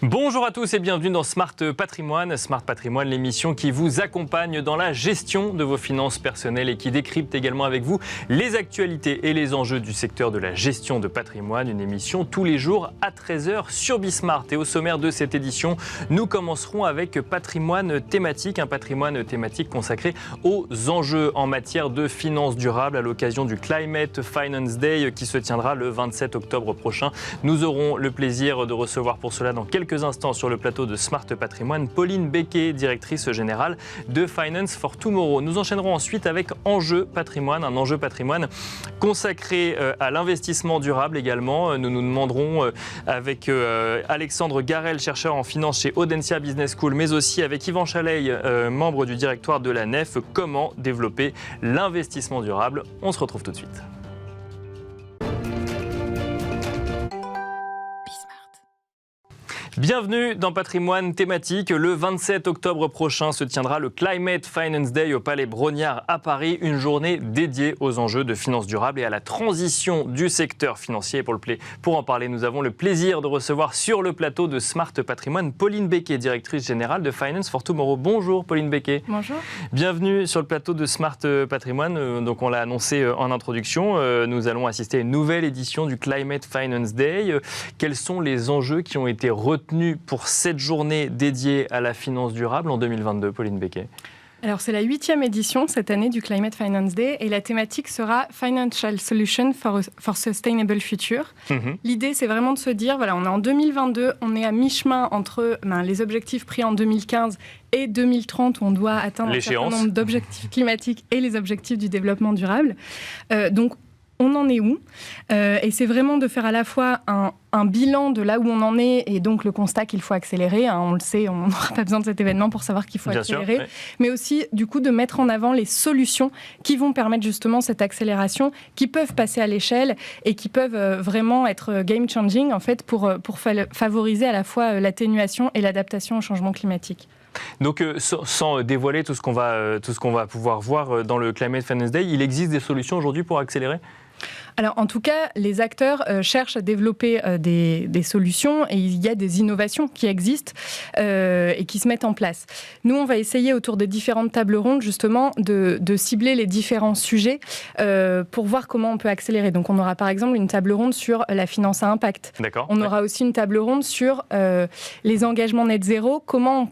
Bonjour à tous et bienvenue dans Smart Patrimoine. Smart Patrimoine, l'émission qui vous accompagne dans la gestion de vos finances personnelles et qui décrypte également avec vous les actualités et les enjeux du secteur de la gestion de patrimoine. Une émission tous les jours à 13h sur Bismart. Et au sommaire de cette édition, nous commencerons avec patrimoine thématique, un patrimoine thématique consacré aux enjeux en matière de finances durables à l'occasion du Climate Finance Day qui se tiendra le 27 octobre prochain. Nous aurons le plaisir de recevoir pour cela dans quelques instants sur le plateau de Smart Patrimoine Pauline Becquet, directrice générale de Finance for Tomorrow. Nous enchaînerons ensuite avec Enjeu Patrimoine, un enjeu patrimoine consacré à l'investissement durable également. Nous nous demanderons avec Alexandre Garel, chercheur en finance chez Audencia Business School, mais aussi avec Yvan Chaleil, membre du directoire de la NEF, comment développer l'investissement durable. On se retrouve tout de suite. Bienvenue dans Patrimoine thématique. Le 27 octobre prochain se tiendra le Climate Finance Day au Palais Brongniart à Paris, une journée dédiée aux enjeux de finances durables et à la transition du secteur financier. Pour en parler, nous avons le plaisir de recevoir sur le plateau de Smart Patrimoine Pauline Becquet, directrice générale de Finance for Tomorrow. Bonjour Pauline Becquet. Bonjour. Bienvenue sur le plateau de Smart Patrimoine. Donc on l'a annoncé en introduction, nous allons assister à une nouvelle édition du Climate Finance Day. Quels sont les enjeux qui ont été retenus pour cette journée dédiée à la finance durable en 2022, Pauline Becquet? Alors, c'est la 8e édition cette année du Climate Finance Day et la thématique sera Financial Solutions for Sustainable Future. L'idée, c'est vraiment de se dire, voilà, on est en 2022, on est à mi-chemin entre les objectifs pris en 2015 et 2030 où on doit atteindre un certain nombre d'objectifs climatiques et les objectifs du développement durable. Donc, on en est où ? Et c'est vraiment de faire à la fois un bilan de là où on en est et donc le constat qu'il faut accélérer. On le sait, on n'aura pas besoin de cet événement pour savoir qu'il faut accélérer. Ouais. Mais aussi, du coup, de mettre en avant les solutions qui vont permettre justement cette accélération, qui peuvent passer à l'échelle et qui peuvent vraiment être game-changing en fait, pour favoriser à la fois l'atténuation et l'adaptation au changement climatique. Donc, sans dévoiler tout ce qu'on va pouvoir voir dans le Climate Finance Day, il existe des solutions aujourd'hui pour accélérer ? Alors, en tout cas, les acteurs cherchent à développer des solutions et il y a des innovations qui existent et qui se mettent en place. Nous, on va essayer autour des différentes tables rondes, justement, de cibler les différents sujets pour voir comment on peut accélérer. Donc, on aura par exemple une table ronde sur la finance à impact. D'accord. On aura aussi une table ronde sur les engagements net zéro, comment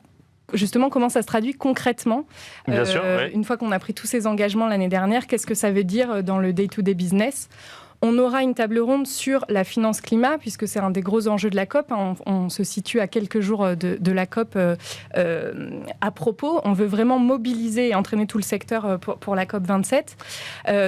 ça se traduit concrètement. Bien sûr, une fois qu'on a pris tous ces engagements l'année dernière, qu'est-ce que ça veut dire dans le day-to-day business ? On aura une table ronde sur la finance climat, puisque c'est un des gros enjeux de la COP. On se situe à quelques jours de la COP à propos. On veut vraiment mobiliser et entraîner tout le secteur pour la COP 27.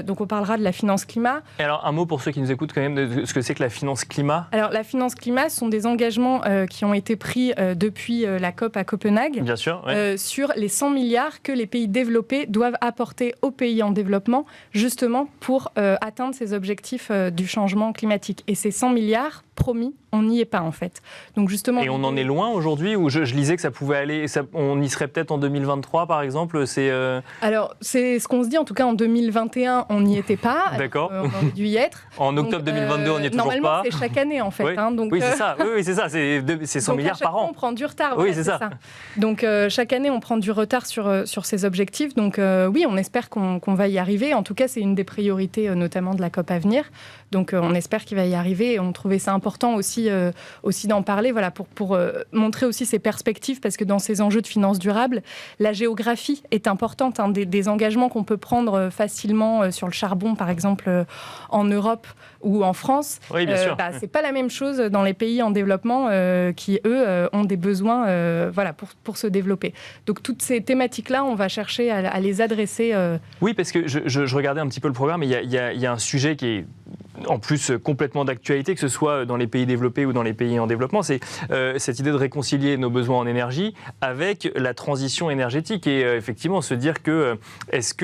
Donc on parlera de la finance climat. Et alors un mot pour ceux qui nous écoutent quand même de ce que c'est que la finance climat. Alors la finance climat, ce sont des engagements qui ont été pris depuis la COP à Copenhague. Bien sûr, sur les 100 milliards que les pays développés doivent apporter aux pays en développement, justement pour atteindre ces objectifs du changement climatique. Et ces 100 milliards, promis, on n'y est pas en fait. Donc justement. Et on en est loin aujourd'hui, où je lisais que ça pouvait aller, on y serait peut-être en 2023 par exemple. Alors c'est ce qu'on se dit, en tout cas en 2021 on n'y était pas. D'accord. On aurait dû y être. En octobre 2022 on n'y est toujours pas. Normalement c'est chaque année en fait. Oui, Donc, oui c'est ça. Oui, c'est ça. C'est 100 milliards par an. On prend du retard. Oui, c'est ça. Donc chaque année on prend du retard sur ces objectifs. Donc oui, on espère qu'on va y arriver. En tout cas c'est une des priorités notamment de la COP à venir. Donc on espère qu'il va y arriver et on trouvait ça important aussi d'en parler, voilà, pour montrer aussi ces perspectives, parce que dans ces enjeux de finances durables, la géographie est importante. Des engagements qu'on peut prendre facilement sur le charbon, par exemple, en Europe ou en France, oui, bien sûr. C'est pas la même chose dans les pays en développement qui, eux, ont des besoins pour se développer. Donc toutes ces thématiques-là, on va chercher à les adresser. Oui, parce que je regardais un petit peu le programme et il y a un sujet qui est en plus complètement d'actualité, que ce soit dans les pays développés ou dans les pays en développement, c'est cette idée de réconcilier nos besoins en énergie avec la transition énergétique et effectivement se dire que est-ce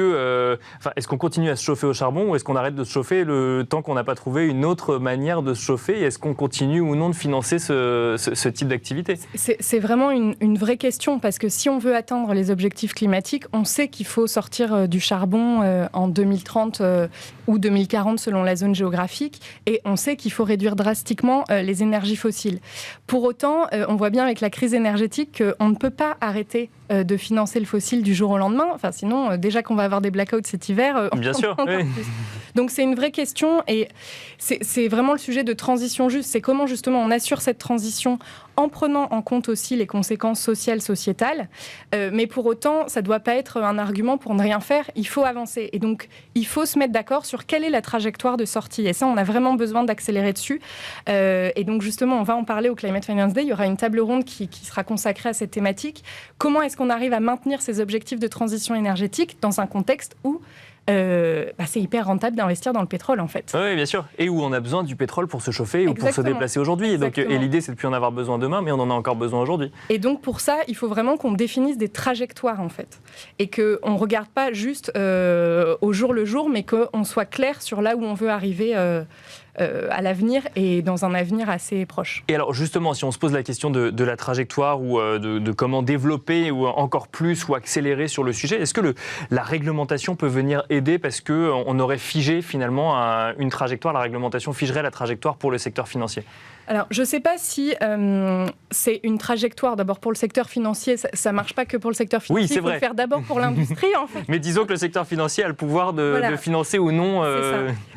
qu'on continue à se chauffer au charbon ou est-ce qu'on arrête de se chauffer le temps qu'on n'a pas trouvé une autre manière de se chauffer et est-ce qu'on continue ou non de financer ce type d'activité ? C'est vraiment une vraie question parce que si on veut atteindre les objectifs climatiques, on sait qu'il faut sortir du charbon en 2030 ou 2040 selon la zone géographique. démographique et on sait qu'il faut réduire drastiquement les énergies fossiles. Pour autant, on voit bien avec la crise énergétique qu'on ne peut pas arrêter de financer le fossile du jour au lendemain. Enfin, sinon, déjà qu'on va avoir des blackouts cet hiver, bien sûr, oui. Donc c'est une vraie question et c'est vraiment le sujet de transition juste. C'est comment justement on assure cette transition en prenant en compte aussi les conséquences sociales, sociétales. Mais pour autant, ça ne doit pas être un argument pour ne rien faire. Il faut avancer. Et donc, il faut se mettre d'accord sur quelle est la trajectoire de sortie. Et ça, on a vraiment besoin d'accélérer dessus. Et donc, justement, on va en parler au Climate Finance Day. Il y aura une table ronde qui sera consacrée à cette thématique. Comment est-ce qu'on arrive à maintenir ces objectifs de transition énergétique dans un contexte où c'est hyper rentable d'investir dans le pétrole en fait. Oui, bien sûr. Et où on a besoin du pétrole pour se chauffer ou pour se déplacer aujourd'hui. Et l'idée, c'est de ne plus en avoir besoin demain, mais on en a encore besoin aujourd'hui. Et donc pour ça, il faut vraiment qu'on définisse des trajectoires en fait. Et qu'on ne regarde pas juste au jour le jour, mais qu'on soit clair sur là où on veut arriver à l'avenir et dans un avenir assez proche. Et alors justement, si on se pose la question de la trajectoire ou de comment développer ou encore plus ou accélérer sur le sujet, est-ce que la réglementation peut venir aider parce qu'on aurait figé finalement une trajectoire, la réglementation figerait la trajectoire pour le secteur financier ? Alors, je ne sais pas si c'est une trajectoire d'abord pour le secteur financier. Ça ne marche pas que pour le secteur financier. Oui, c'est vrai. Il faut le faire d'abord pour l'industrie, en fait. Mais disons que le secteur financier a le pouvoir de financer ou non.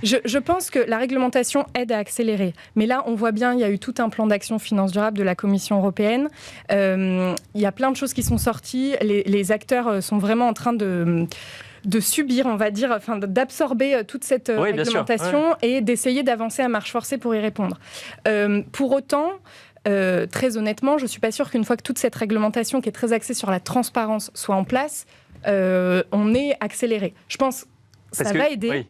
C'est ça. Je pense que la réglementation aide à accélérer. Mais là, on voit bien, il y a eu tout un plan d'action finance durable de la Commission européenne. Il y a plein de choses qui sont sorties. Les acteurs sont vraiment en train de subir, on va dire, enfin, d'absorber toute cette réglementation et d'essayer d'avancer à marche forcée pour y répondre. Pour autant, très honnêtement, je ne suis pas sûre qu'une fois que toute cette réglementation qui est très axée sur la transparence soit en place, on est accéléré. Je pense que ça va aider. Oui.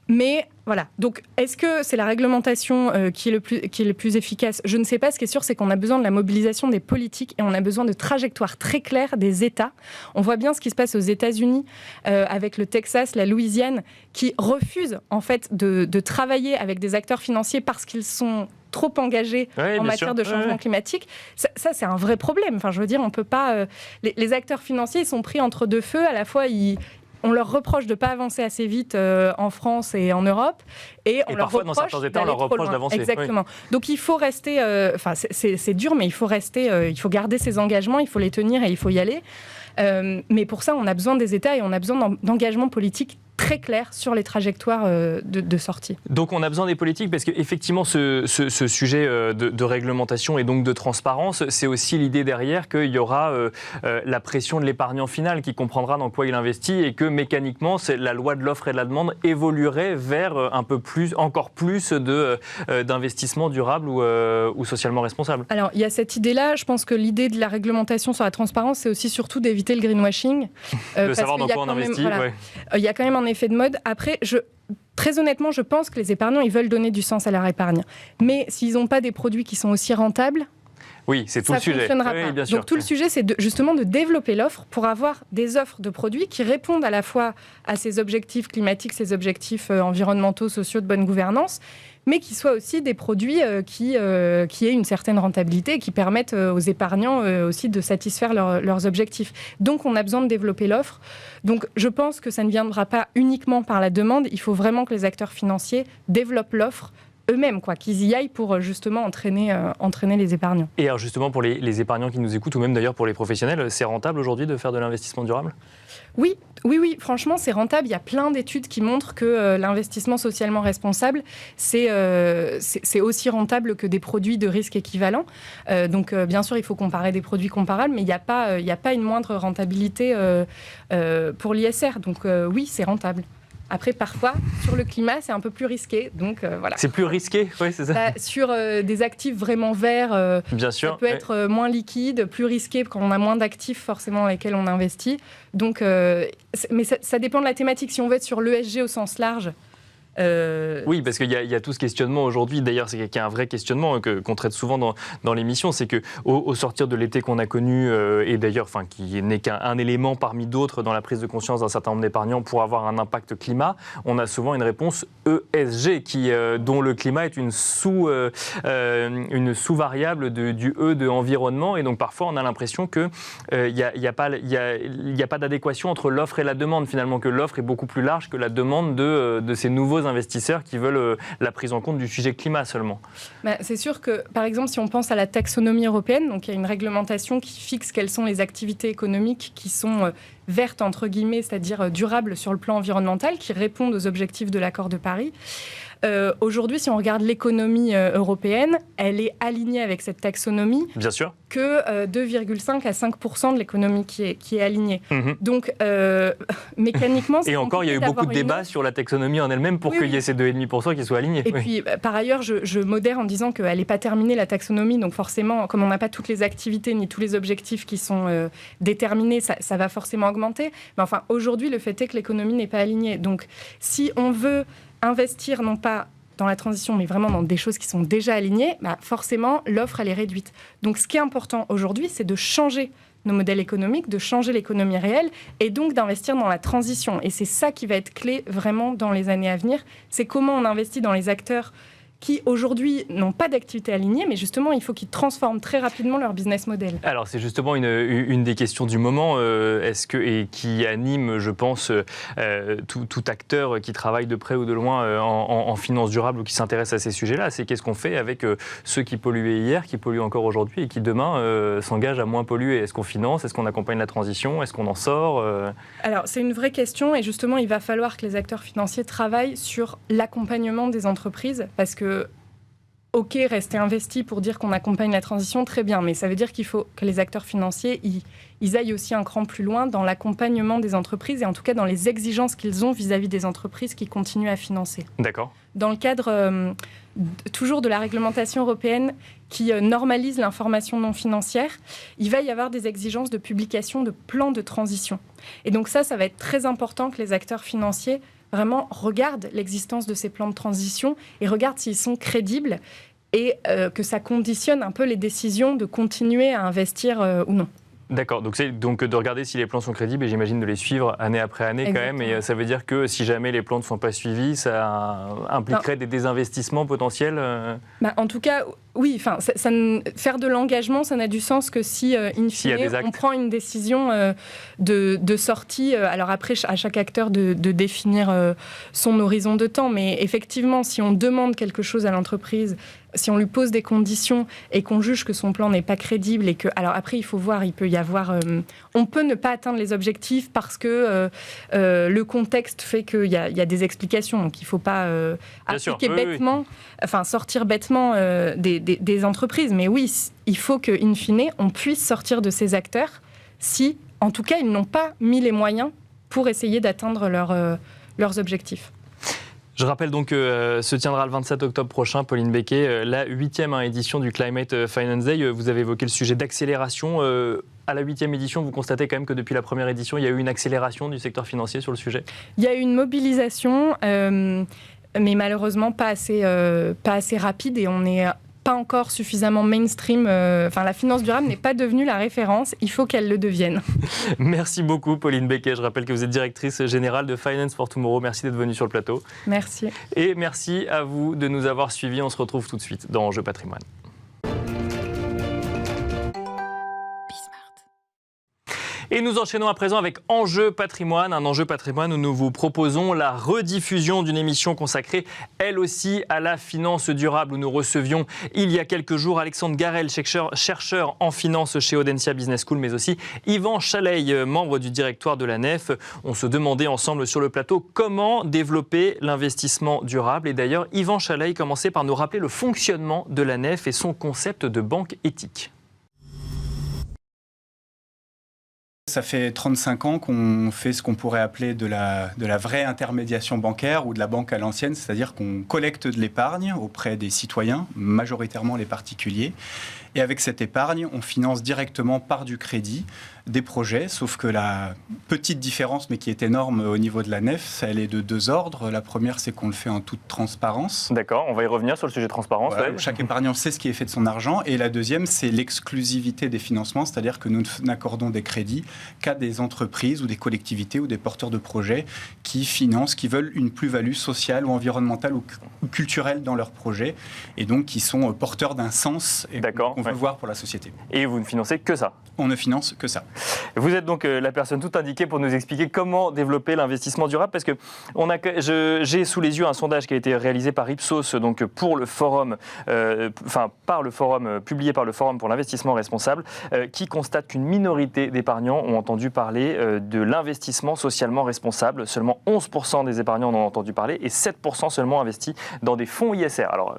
Mais voilà, donc est-ce que c'est la réglementation qui est le plus efficace ? Je ne sais pas. Ce qui est sûr, c'est qu'on a besoin de la mobilisation des politiques et on a besoin de trajectoires très claires des États. On voit bien ce qui se passe aux États-Unis avec le Texas, la Louisiane, qui refusent en fait de travailler avec des acteurs financiers parce qu'ils sont trop engagés en matière de changement climatique. Ça, c'est un vrai problème. Enfin, je veux dire, on peut pas. Les acteurs financiers, ils sont pris entre deux feux. À la fois, on leur reproche de ne pas avancer assez vite en France et en Europe. Et on leur parfois, reproche dans certains États, on leur reproche d'avancer. Exactement. Oui. Donc il faut rester... c'est dur, mais il faut rester... il faut garder ses engagements, il faut les tenir et il faut y aller. Mais pour ça, on a besoin des États et on a besoin d'engagements politiques très clair sur les trajectoires de sortie. Donc on a besoin des politiques parce qu'effectivement ce sujet de réglementation et donc de transparence, c'est aussi l'idée derrière qu'il y aura la pression de l'épargnant final qui comprendra dans quoi il investit et que mécaniquement la loi de l'offre et de la demande évoluerait vers encore plus d'investissements durables ou socialement responsables. Alors il y a cette idée-là, je pense que l'idée de la réglementation sur la transparence, c'est aussi surtout d'éviter le greenwashing. De savoir dans quoi on investit. Il y a quand même un effet de mode. Après, très honnêtement, je pense que les épargnants, ils veulent donner du sens à leur épargne. Mais s'ils n'ont pas des produits qui sont aussi rentables, oui, c'est tout le sujet. Ça ne fonctionnera pas. Bien sûr. Donc tout le sujet, c'est justement de développer l'offre pour avoir des offres de produits qui répondent à la fois à ces objectifs climatiques, ces objectifs environnementaux, sociaux, de bonne gouvernance, mais qui soient aussi des produits qui aient une certaine rentabilité et qui permettent aux épargnants aussi de satisfaire leurs objectifs. Donc, on a besoin de développer l'offre. Donc, je pense que ça ne viendra pas uniquement par la demande. Il faut vraiment que les acteurs financiers développent l'offre eux-mêmes, qu'ils y aillent pour justement entraîner les épargnants. Et alors justement, pour les épargnants qui nous écoutent, ou même d'ailleurs pour les professionnels, c'est rentable aujourd'hui de faire de l'investissement durable ? Oui, franchement, c'est rentable. Il y a plein d'études qui montrent que l'investissement socialement responsable, c'est aussi rentable que des produits de risque équivalents. Donc, bien sûr, il faut comparer des produits comparables, mais il n'y a pas une moindre rentabilité pour l'ISR. Donc, oui, c'est rentable. Après, parfois, sur le climat, c'est un peu plus risqué. Donc, voilà. C'est plus risqué, oui, c'est ça. Sur des actifs vraiment verts, bien sûr, ça peut être moins liquide, plus risqué quand on a moins d'actifs forcément dans lesquels on investit. Donc, mais ça dépend de la thématique. Si on veut être sur l'ESG au sens large, oui, parce qu'il y a tout ce questionnement aujourd'hui. D'ailleurs, c'est qu'il y a un vrai questionnement qu'on traite souvent dans l'émission, c'est qu'au sortir de l'été qu'on a connu, et d'ailleurs, qui n'est qu'un élément parmi d'autres dans la prise de conscience d'un certain nombre d'épargnants pour avoir un impact climat, on a souvent une réponse ESG, dont le climat est une sous-variable du E de environnement. Et donc, parfois, on a l'impression qu'il n'y a pas d'adéquation entre l'offre et la demande, finalement, que l'offre est beaucoup plus large que la demande de ces nouveaux certains investisseurs qui veulent la prise en compte du sujet climat seulement. C'est sûr que, par exemple, si on pense à la taxonomie européenne, donc il y a une réglementation qui fixe quelles sont les activités économiques qui sont vertes, entre guillemets, c'est-à-dire durables sur le plan environnemental, qui répondent aux objectifs de l'accord de Paris. Aujourd'hui, si on regarde l'économie européenne, elle est alignée avec cette taxonomie. Bien sûr. Que 2,5 à 5% de l'économie qui est alignée. Donc, mécaniquement... Et encore, il y a eu beaucoup de débats sur la taxonomie en elle-même pour qu'il y ait ces 2,5% qui soient alignés. Et puis, par ailleurs, je modère en disant qu'elle n'est pas terminée, la taxonomie. Donc, forcément, comme on n'a pas toutes les activités ni tous les objectifs qui sont déterminés, ça va forcément augmenter. Mais enfin, aujourd'hui, le fait est que l'économie n'est pas alignée. Donc, si on veut investir non pas dans la transition, mais vraiment dans des choses qui sont déjà alignées, forcément, l'offre, elle est réduite. Donc, ce qui est important aujourd'hui, c'est de changer nos modèles économiques, de changer l'économie réelle et donc d'investir dans la transition. Et c'est ça qui va être clé vraiment dans les années à venir. C'est comment on investit dans les acteurs qui, aujourd'hui, n'ont pas d'activité alignée, mais justement, il faut qu'ils transforment très rapidement leur business model. Alors, c'est justement une des questions du moment, et qui anime, je pense, tout acteur qui travaille de près ou de loin en finance durable ou qui s'intéresse à ces sujets-là. C'est qu'est-ce qu'on fait avec ceux qui polluaient hier, qui polluent encore aujourd'hui et qui, demain, s'engagent à moins polluer. Est-ce qu'on finance? Est-ce qu'on accompagne la transition? Est-ce qu'on en sort? Alors, c'est une vraie question et justement, il va falloir que les acteurs financiers travaillent sur l'accompagnement des entreprises parce que OK, rester investi pour dire qu'on accompagne la transition, très bien, mais ça veut dire qu'il faut que les acteurs financiers ils aillent aussi un cran plus loin dans l'accompagnement des entreprises et en tout cas dans les exigences qu'ils ont vis-à-vis des entreprises qui continuent à financer. D'accord. Dans le cadre toujours de la réglementation européenne qui normalise l'information non financière, il va y avoir des exigences de publication de plans de transition. Et donc ça va être très important que les acteurs financiers vraiment regardent l'existence de ces plans de transition et regardent s'ils sont crédibles et que ça conditionne un peu les décisions de continuer à investir ou non. D'accord, donc c'est donc de regarder si les plans sont crédibles et j'imagine de les suivre année après année. Exactement. Quand même. Et ça veut dire que si jamais les plans ne sont pas suivis, ça impliquerait des désinvestissements potentiels En tout cas, oui. Faire de l'engagement, ça n'a du sens que si, in fine, on prend une décision de sortie. Alors après, à chaque acteur de définir son horizon de temps. Mais effectivement, si on demande quelque chose à l'entreprise, si on lui pose des conditions et qu'on juge que son plan n'est pas crédible et que... Alors après, il faut voir, il peut y avoir... on peut ne pas atteindre les objectifs parce que le contexte fait qu'il y a des explications. Donc il ne faut pas appliquer bêtement, sortir bêtement des entreprises. Mais oui, il faut qu'in fine, on puisse sortir de ces acteurs si, en tout cas, ils n'ont pas mis les moyens pour essayer d'atteindre leurs objectifs. Je rappelle donc que se tiendra le 27 octobre prochain, Pauline Becquet, la 8e édition du Climate Finance Day. Vous avez évoqué le sujet d'accélération. À la 8e édition, vous constatez quand même que depuis la première édition, il y a eu une accélération du secteur financier sur le sujet? Il y a eu une mobilisation, mais malheureusement pas assez rapide et on n'est pas encore suffisamment mainstream. La finance durable n'est pas devenue la référence. Il faut qu'elle le devienne. Merci beaucoup, Pauline Becquet. Je rappelle que vous êtes directrice générale de Finance for Tomorrow. Merci d'être venue sur le plateau. Merci. Et merci à vous de nous avoir suivis. On se retrouve tout de suite dans Enjeu Patrimoine. Et nous enchaînons à présent avec Enjeu Patrimoine, un Enjeu Patrimoine où nous vous proposons la rediffusion d'une émission consacrée, elle aussi, à la finance durable, où nous recevions il y a quelques jours Alexandre Garel, chercheur en finance chez Audencia Business School, mais aussi Yvan Chaleil, membre du directoire de la NEF. On se demandait ensemble sur le plateau comment développer l'investissement durable. Et d'ailleurs, Yvan Chaleil commençait par nous rappeler le fonctionnement de la NEF et son concept de banque éthique. Ça fait 35 ans qu'on fait ce qu'on pourrait appeler de la vraie intermédiation bancaire ou de la banque à l'ancienne, c'est-à-dire qu'on collecte de l'épargne auprès des citoyens, majoritairement les particuliers. Et avec cette épargne, on finance directement par du crédit des projets, sauf que la petite différence, mais qui est énorme au niveau de la NEF, elle est de deux ordres. La première, c'est qu'on le fait en toute transparence. D'accord, on va y revenir sur le sujet de transparence. Voilà, ouais. Chaque épargnant sait ce qui est fait de son argent. Et la deuxième, c'est l'exclusivité des financements, c'est-à-dire que nous n'accordons des crédits qu'à des entreprises ou des collectivités ou des porteurs de projets qui financent, qui veulent une plus-value sociale ou environnementale ou culturelle dans leurs projets, et donc qui sont porteurs d'un sens et qu'on veut voir pour la société. Et vous ne financez que ça? On ne finance que ça. Vous êtes donc la personne toute indiquée pour nous expliquer comment développer l'investissement durable, parce que j'ai sous les yeux un sondage qui a été réalisé par Ipsos, donc pour le forum, publié par le Forum pour l'investissement responsable, qui constate qu'une minorité d'épargnants ont entendu parler de l'investissement socialement responsable. Seulement 11% des épargnants en ont entendu parler et 7% seulement investis dans des fonds ISR. Alors,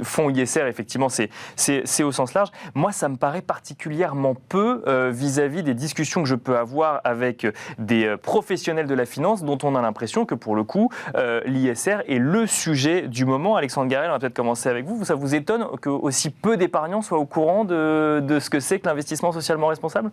fonds ISR, effectivement, c'est au sens large. Moi, ça me paraît particulièrement peu vis-à-vis des discussions que je peux avoir avec des professionnels de la finance dont on a l'impression que, pour le coup, l'ISR est le sujet du moment. Alexandre Garrel, on va peut-être commencer avec vous. Ça vous étonne que aussi peu d'épargnants soient au courant de ce que c'est que l'investissement socialement responsable ?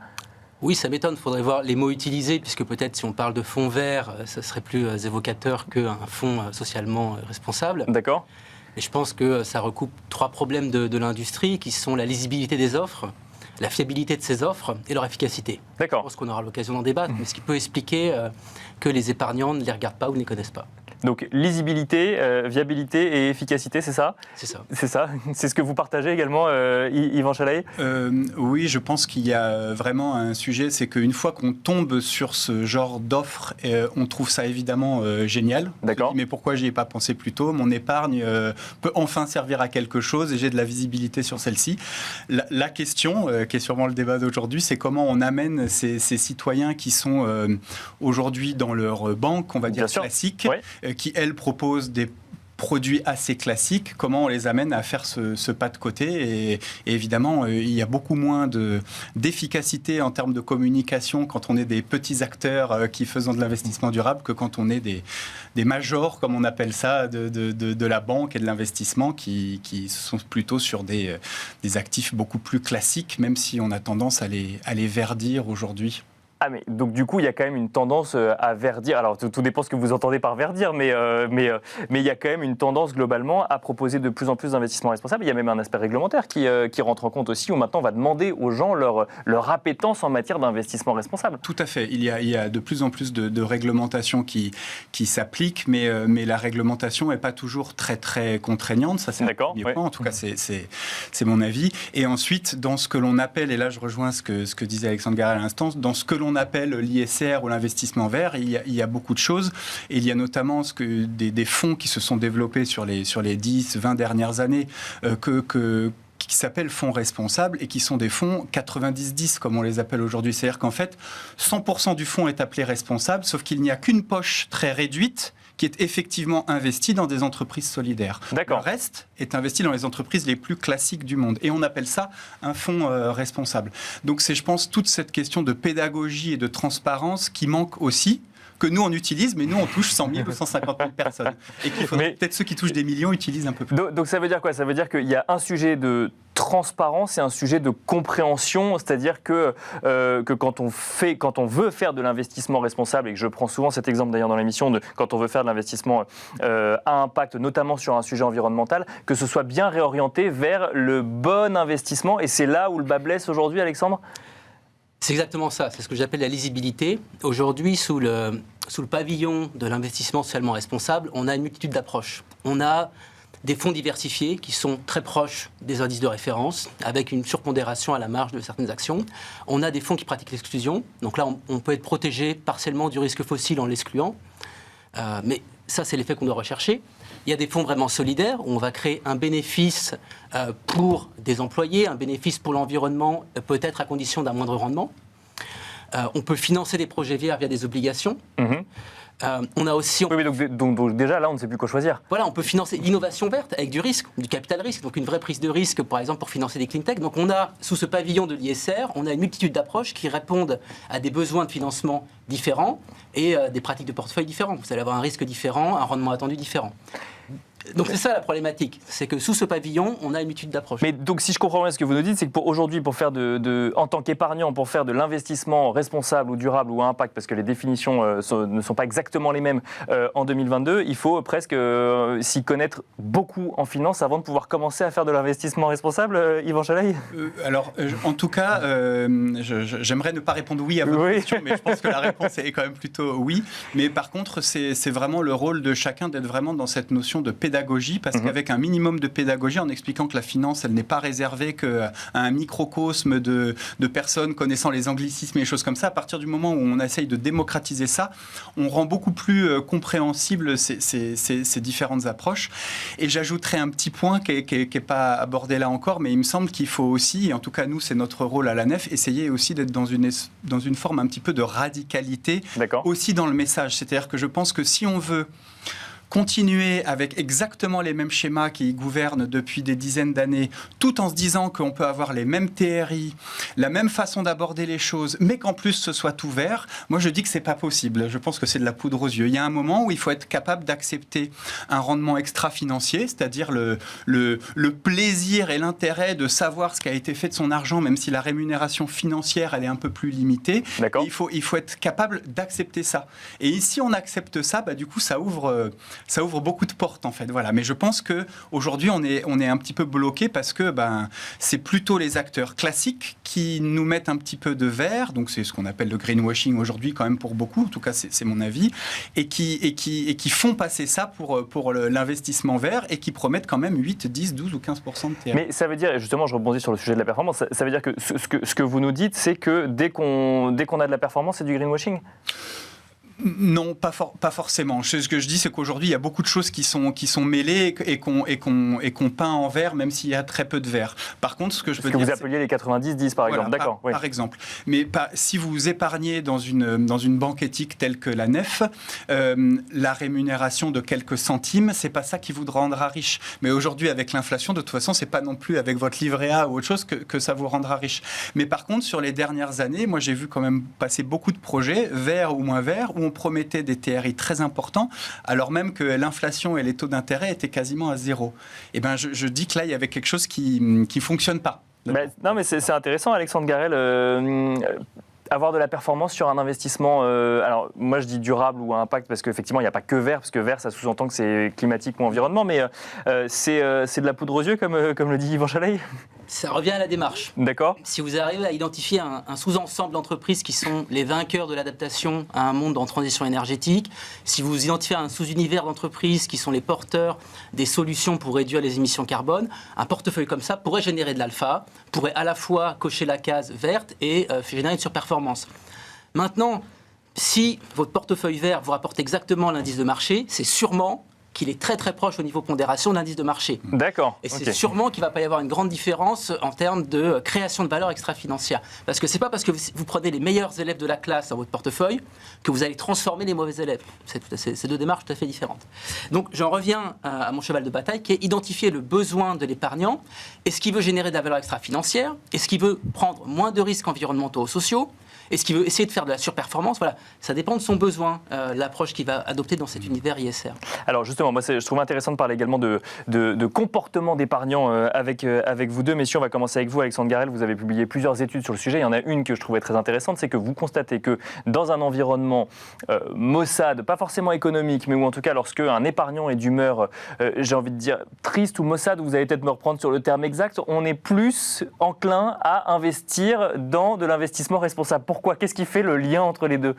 Oui, ça m'étonne. Il faudrait voir les mots utilisés, puisque peut-être si on parle de fonds verts, ça serait plus évocateur qu'un fonds socialement responsable. D'accord. Et je pense que ça recoupe 3 problèmes de l'industrie, qui sont la lisibilité des offres, la fiabilité de ces offres et leur efficacité. D'accord. Je pense qu'on aura l'occasion d'en débattre, mais ce qui peut expliquer que les épargnants ne les regardent pas ou ne les connaissent pas. Donc, lisibilité, viabilité et efficacité, c'est ça ? C'est ça. C'est ça. C'est ce que vous partagez également, Yvan Chalaï ? Oui, je pense qu'il y a vraiment un sujet, c'est qu'une fois qu'on tombe sur ce genre d'offres, on trouve ça évidemment génial. D'accord. Mais pourquoi j'y ai pas pensé plus tôt ? Mon épargne peut enfin servir à quelque chose et j'ai de la visibilité sur celle-ci. La question, qui est sûrement le débat d'aujourd'hui, c'est comment on amène ces citoyens qui sont aujourd'hui dans leur banque, on va dire classique, ouais, qui, elles, proposent des produits assez classiques, comment on les amène à faire ce pas de côté. Et évidemment, il y a beaucoup moins d'efficacité en termes de communication quand on est des petits acteurs qui faisons de l'investissement durable que quand on est des majors, comme on appelle ça, de la banque et de l'investissement qui sont plutôt sur des actifs beaucoup plus classiques, même si on a tendance à les verdir aujourd'hui. Ah, mais donc du coup, il y a quand même une tendance à verdir. Alors, tout dépend ce que vous entendez par verdir, mais il y a quand même une tendance globalement à proposer de plus en plus d'investissements responsables. Il y a même un aspect réglementaire qui rentre en compte aussi, où maintenant on va demander aux gens leur appétence en matière d'investissement responsable. Tout à fait. Il y a de plus en plus de réglementations qui s'appliquent, mais la réglementation n'est pas toujours très, très contraignante. Ça, c'est un premier point. En tout cas, c'est mon avis. Et ensuite, dans ce que l'on appelle, et là je rejoins ce que disait Alexandre Garrel à l'instant, dans ce que l'on appelle l'ISR ou l'investissement vert, il y a beaucoup de choses. Et il y a notamment des fonds qui se sont développés sur les 10-20 dernières années qui s'appellent fonds responsables et qui sont des fonds 90-10, comme on les appelle aujourd'hui. C'est-à-dire qu'en fait, 100% du fonds est appelé responsable, sauf qu'il n'y a qu'une poche très réduite qui est effectivement investi dans des entreprises solidaires. D'accord. Le reste est investi dans les entreprises les plus classiques du monde. Et on appelle ça un fonds responsable. Donc c'est, je pense, toute cette question de pédagogie et de transparence qui manque aussi, que nous, on utilise, mais nous, on touche 100 000 ou 150 000 personnes. Et qu'il faudrait peut-être ceux qui touchent des millions utilisent un peu plus. Donc ça veut dire quoi ? Ça veut dire qu'il y a un sujet de transparence et un sujet de compréhension, c'est-à-dire que quand on veut faire de l'investissement responsable, et que je prends souvent cet exemple d'ailleurs dans l'émission, quand on veut faire de l'investissement à impact, notamment sur un sujet environnemental, que ce soit bien réorienté vers le bon investissement. Et c'est là où le bas blesse aujourd'hui, Alexandre ? C'est exactement ça, c'est ce que j'appelle la lisibilité. Aujourd'hui, sous le pavillon de l'investissement socialement responsable, on a une multitude d'approches. On a des fonds diversifiés qui sont très proches des indices de référence, avec une surpondération à la marge de certaines actions. On a des fonds qui pratiquent l'exclusion, donc là on peut être protégé partiellement du risque fossile en l'excluant, mais ça c'est l'effet qu'on doit rechercher. Il y a des fonds vraiment solidaires où on va créer un bénéfice pour des employés, un bénéfice pour l'environnement, peut-être à condition d'un moindre rendement. On peut financer des projets verts via des obligations. On a aussi... Oui, mais donc déjà, là, on ne sait plus quoi choisir. Voilà, on peut financer l'innovation verte avec du risque, du capital risque, donc une vraie prise de risque, par exemple, pour financer des clean tech. Donc on a, sous ce pavillon de l'ISR, on a une multitude d'approches qui répondent à des besoins de financement différents et des pratiques de portefeuille différentes. Vous allez avoir un risque différent, un rendement attendu différent. Donc c'est ça la problématique, c'est que sous ce pavillon, on a une multitude d'approches. Mais donc si je comprends bien ce que vous nous dites, c'est que aujourd'hui, pour faire en tant qu'épargnant, pour faire de l'investissement responsable ou durable ou à impact, parce que les définitions ne sont pas exactement les mêmes en 2022, il faut presque s'y connaître beaucoup en finance avant de pouvoir commencer à faire de l'investissement responsable, Yvan Chalaï ? Alors, en tout cas, j'aimerais ne pas répondre oui à votre question, mais je pense que la réponse est quand même plutôt oui. Mais par contre, c'est vraiment le rôle de chacun d'être vraiment dans cette notion de pédagogie pédagogie, parce qu'avec un minimum de pédagogie, en expliquant que la finance, elle n'est pas réservée qu'à un microcosme de personnes connaissant les anglicismes et les choses comme ça, à partir du moment où on essaye de démocratiser ça, on rend beaucoup plus compréhensible ces différentes approches. Et j'ajouterais un petit point qui n'est pas abordé là encore, mais il me semble qu'il faut aussi, et en tout cas nous, c'est notre rôle à la Nef, essayer aussi d'être dans une forme un petit peu de radicalité aussi dans le message. C'est-à-dire que je pense que si on veut continuer avec exactement les mêmes schémas qui gouvernent depuis des dizaines d'années, tout en se disant qu'on peut avoir les mêmes TRI, la même façon d'aborder les choses, mais qu'en plus ce soit ouvert, moi je dis que c'est pas possible. Je pense que c'est de la poudre aux yeux. Il y a un moment où il faut être capable d'accepter un rendement extra-financier, c'est-à-dire le plaisir et l'intérêt de savoir ce qui a été fait de son argent, même si la rémunération financière elle est un peu plus limitée. Il faut être capable d'accepter ça. Et ici on accepte ça, du coup ça ouvre beaucoup de portes en fait. Voilà. Mais je pense qu'aujourd'hui on est un petit peu bloqué parce que c'est plutôt les acteurs classiques qui nous mettent un petit peu de verre, donc c'est ce qu'on appelle le greenwashing aujourd'hui quand même pour beaucoup, en tout cas c'est mon avis, et qui font passer ça pour l'investissement vert et qui promettent quand même 8, 10, 12 ou 15% de TRI. Mais ça veut dire, justement je rebondis sur le sujet de la performance, ça veut dire que ce que vous nous dites c'est que dès qu'on a de la performance c'est du greenwashing ? Non, pas forcément. Ce que je dis, c'est qu'aujourd'hui, il y a beaucoup de choses qui sont mêlées et qu'on peint en vert, même s'il y a très peu de vert. Par contre, ce que je peux dire... vous appeliez les 90-10, par exemple. D'accord. Par exemple. Mais si vous épargnez dans une banque éthique telle que la Nef, la rémunération de quelques centimes, c'est pas ça qui vous rendra riche. Mais aujourd'hui, avec l'inflation, de toute façon, c'est pas non plus avec votre livret A ou autre chose que ça vous rendra riche. Mais par contre, sur les dernières années, moi, j'ai vu quand même passer beaucoup de projets, verts ou moins verts, où on promettait des TRI très importants, alors même que l'inflation et les taux d'intérêt étaient quasiment à zéro. Et je dis que là, il y avait quelque chose qui ne fonctionne pas. Non, mais c'est intéressant, Alexandre Garel. Avoir de la performance sur un investissement, alors moi je dis durable ou à impact parce qu'effectivement il n'y a pas que vert, parce que vert ça sous-entend que c'est climatique ou environnement, mais c'est de la poudre aux yeux comme le dit Yvan Chaleil. Ça revient à la démarche. D'accord. Si vous arrivez à identifier un sous-ensemble d'entreprises qui sont les vainqueurs de l'adaptation à un monde en transition énergétique, si vous identifiez un sous-univers d'entreprises qui sont les porteurs des solutions pour réduire les émissions carbone, un portefeuille comme ça pourrait générer de l'alpha, pourrait à la fois cocher la case verte et générer une surperformance. Maintenant, si votre portefeuille vert vous rapporte exactement l'indice de marché, c'est sûrement qu'il est très très proche au niveau pondération de l'indice de marché. D'accord. Et c'est sûrement qu'il ne va pas y avoir une grande différence en termes de création de valeur extra-financière. Parce que ce n'est pas parce que vous prenez les meilleurs élèves de la classe dans votre portefeuille que vous allez transformer les mauvais élèves. C'est deux démarches tout à fait différentes. Donc j'en reviens à mon cheval de bataille qui est identifier le besoin de l'épargnant. Est-ce qu'il veut générer de la valeur extra-financière? Est-ce qu'il veut prendre moins de risques environnementaux ou sociaux? Est-ce qu'il veut essayer de faire de la surperformance? Voilà, ça dépend de son besoin, l'approche qu'il va adopter dans cet univers ISR. Alors justement, moi je trouve intéressant de parler également de comportement d'épargnants avec vous deux. Messieurs, on va commencer avec vous, Alexandre Garel. Vous avez publié plusieurs études sur le sujet. Il y en a une que je trouvais très intéressante, c'est que vous constatez que dans un environnement maussade, pas forcément économique, mais où en tout cas lorsque un épargnant est d'humeur, j'ai envie de dire, triste ou maussade, vous allez peut-être me reprendre sur le terme exact, on est plus enclin à investir dans de l'investissement responsable. Pourquoi? Qu'est-ce qui fait le lien entre les deux?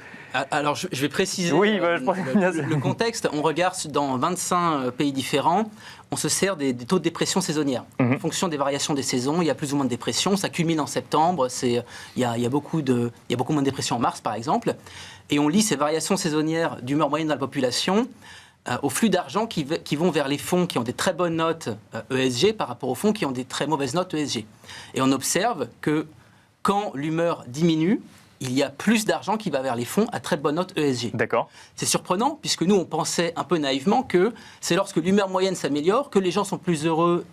Alors, je vais préciser le contexte. On regarde dans 25 pays différents. On se sert des taux de dépression saisonnière. En fonction des variations des saisons, il y a plus ou moins de dépression. Ça culmine en septembre. Il y a beaucoup moins de dépression en mars, par exemple. Et on lit ces variations saisonnières d'humeur moyenne dans la population au flux d'argent qui vont vers les fonds qui ont des très bonnes notes ESG par rapport aux fonds qui ont des très mauvaises notes ESG. Et on observe que quand l'humeur diminue, il y a plus d'argent qui va vers les fonds à très bonne note ESG. D'accord. C'est surprenant, puisque nous, on pensait un peu naïvement que c'est lorsque l'humeur moyenne s'améliore que les gens sont plus heureux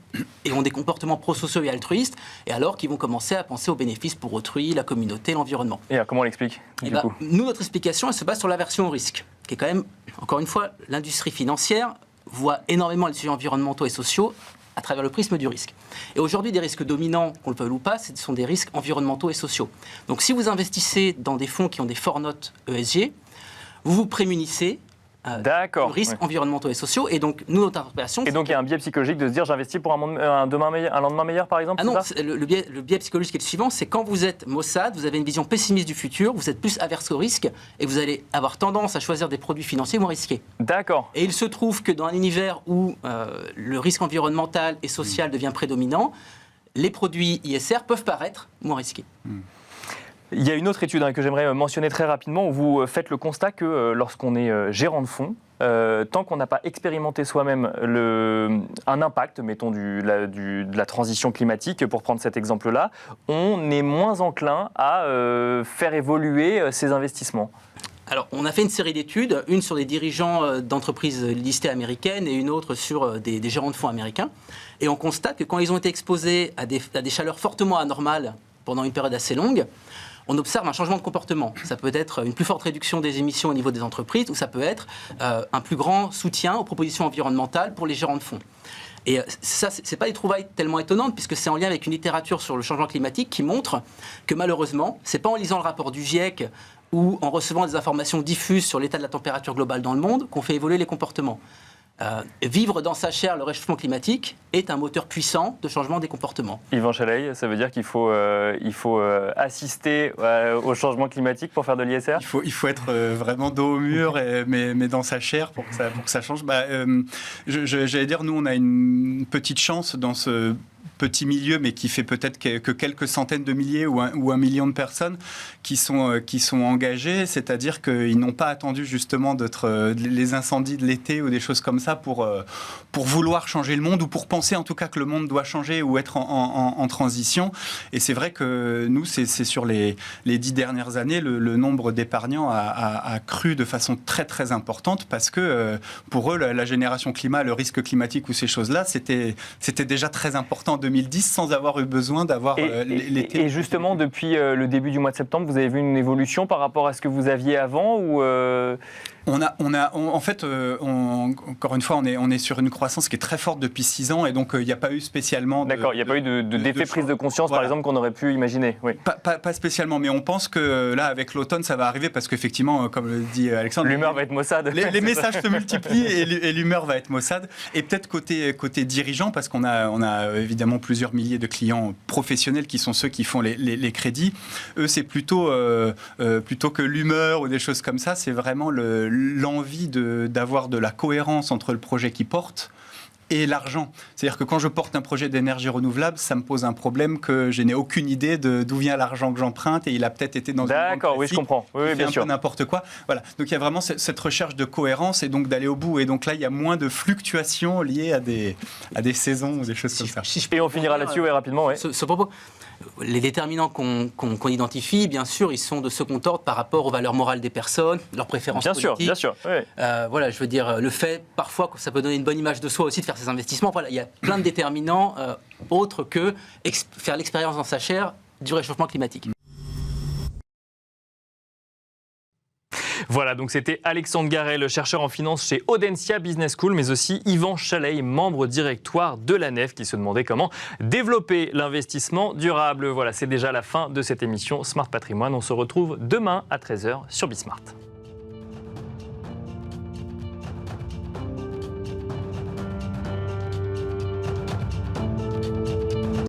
et ont des comportements pro-sociaux et altruistes, et alors qu'ils vont commencer à penser aux bénéfices pour autrui, la communauté, l'environnement. Et alors, comment on l'explique coup Nous, notre explication, elle se base sur l'aversion au risque, qui est quand même, encore une fois, l'industrie financière voit énormément les sujets environnementaux et sociaux à travers le prisme du risque. Et aujourd'hui, des risques dominants, qu'on le veuille ou pas, ce sont des risques environnementaux et sociaux. Donc si vous investissez dans des fonds qui ont des fortes notes ESG, vous vous prémunissez de risques environnementaux et sociaux. Et donc, nous, notre interprétation... Et donc, il y a un biais psychologique de se dire, j'investis pour un lendemain meilleur, par exemple? Ah non, le biais psychologique est le suivant, c'est quand vous êtes Mossad, vous avez une vision pessimiste du futur, vous êtes plus averse au risque, et vous allez avoir tendance à choisir des produits financiers moins risqués. D'accord. Et il se trouve que dans un univers où le risque environnemental et social devient prédominant, les produits ISR peuvent paraître moins risqués. Il y a une autre étude que j'aimerais mentionner très rapidement, où vous faites le constat que lorsqu'on est gérant de fonds, tant qu'on n'a pas expérimenté soi-même un impact, mettons, de la transition climatique, pour prendre cet exemple-là, on est moins enclin à faire évoluer ses investissements. Alors, on a fait une série d'études, une sur des dirigeants d'entreprises listées américaines et une autre sur des gérants de fonds américains. Et on constate que quand ils ont été exposés à des chaleurs fortement anormales pendant une période assez longue, on observe un changement de comportement. Ça peut être une plus forte réduction des émissions au niveau des entreprises ou ça peut être un plus grand soutien aux propositions environnementales pour les gérants de fonds. Et ça, ce n'est pas des trouvailles tellement étonnantes puisque c'est en lien avec une littérature sur le changement climatique qui montre que malheureusement, ce n'est pas en lisant le rapport du GIEC ou en recevant des informations diffuses sur l'état de la température globale dans le monde qu'on fait évoluer les comportements. Vivre dans sa chair le réchauffement climatique est un moteur puissant de changement des comportements. Yvan Chaleil, ça veut dire qu'il faut, assister au changement climatique pour faire de l'ISR? Il faut être vraiment dos au mur, mais dans sa chair pour que ça change. J'allais dire, nous, on a une petite chance dans ce petit milieu, mais qui fait peut-être que quelques centaines de milliers ou un million de personnes qui sont engagées, c'est-à-dire qu'ils n'ont pas attendu justement d'être les incendies de l'été ou des choses comme ça pour vouloir changer le monde ou pour penser en tout cas que le monde doit changer ou être en transition. Et c'est vrai que nous, c'est sur les 10 dernières années, le nombre d'épargnants a cru de façon très très importante parce que pour eux, la génération climat, le risque climatique ou ces choses-là, c'était déjà très important en 2010 sans avoir eu besoin d'avoir l'été. Et justement, depuis le début du mois de septembre, vous avez vu une évolution par rapport à ce que vous aviez avant ou En fait, encore une fois, on est sur une croissance qui est très forte depuis 6 ans et donc il n'y a pas eu spécialement... D'accord, il n'y a pas eu d'effet prise de conscience, voilà, par exemple, qu'on aurait pu imaginer. Oui. Pas spécialement, mais on pense que là, avec l'automne, ça va arriver parce qu'effectivement, comme le dit Alexandre... L'humeur va être Mossad. Les messages se multiplient et l'humeur va être Mossad. Et peut-être côté dirigeant, parce qu'on a évidemment plusieurs milliers de clients professionnels qui sont ceux qui font les crédits. Eux, c'est plutôt que l'humeur ou des choses comme ça, c'est vraiment l'envie d'avoir de la cohérence entre le projet qu'ils portent et l'argent. C'est-à-dire que quand je porte un projet d'énergie renouvelable, ça me pose un problème que je n'ai aucune idée d'où vient l'argent que j'emprunte et il a peut-être été dans une banque classique. D'accord, oui, je comprends. Oui, bien sûr. Un peu n'importe quoi. Voilà. Donc il y a vraiment cette recherche de cohérence et donc d'aller au bout. Et donc là, il y a moins de fluctuations liées à des saisons ou des choses comme ça. Et on finira là-dessus rapidement. Ouais. Ce propos. Les déterminants qu'on identifie, bien sûr, ils sont de second ordre par rapport aux valeurs morales des personnes, leurs préférences politiques. Bien sûr. Oui. Voilà, je veux dire, le fait parfois que ça peut donner une bonne image de soi aussi de faire ses investissements. Voilà, il y a plein de déterminants autres que faire l'expérience dans sa chair du réchauffement climatique. Voilà, donc c'était Alexandre Garel, chercheur en finance chez Audencia Business School, mais aussi Yvan Chaleil, membre directoire de la Nef, qui se demandait comment développer l'investissement durable. Voilà, c'est déjà la fin de cette émission Smart Patrimoine. On se retrouve demain à 13h sur Bismart.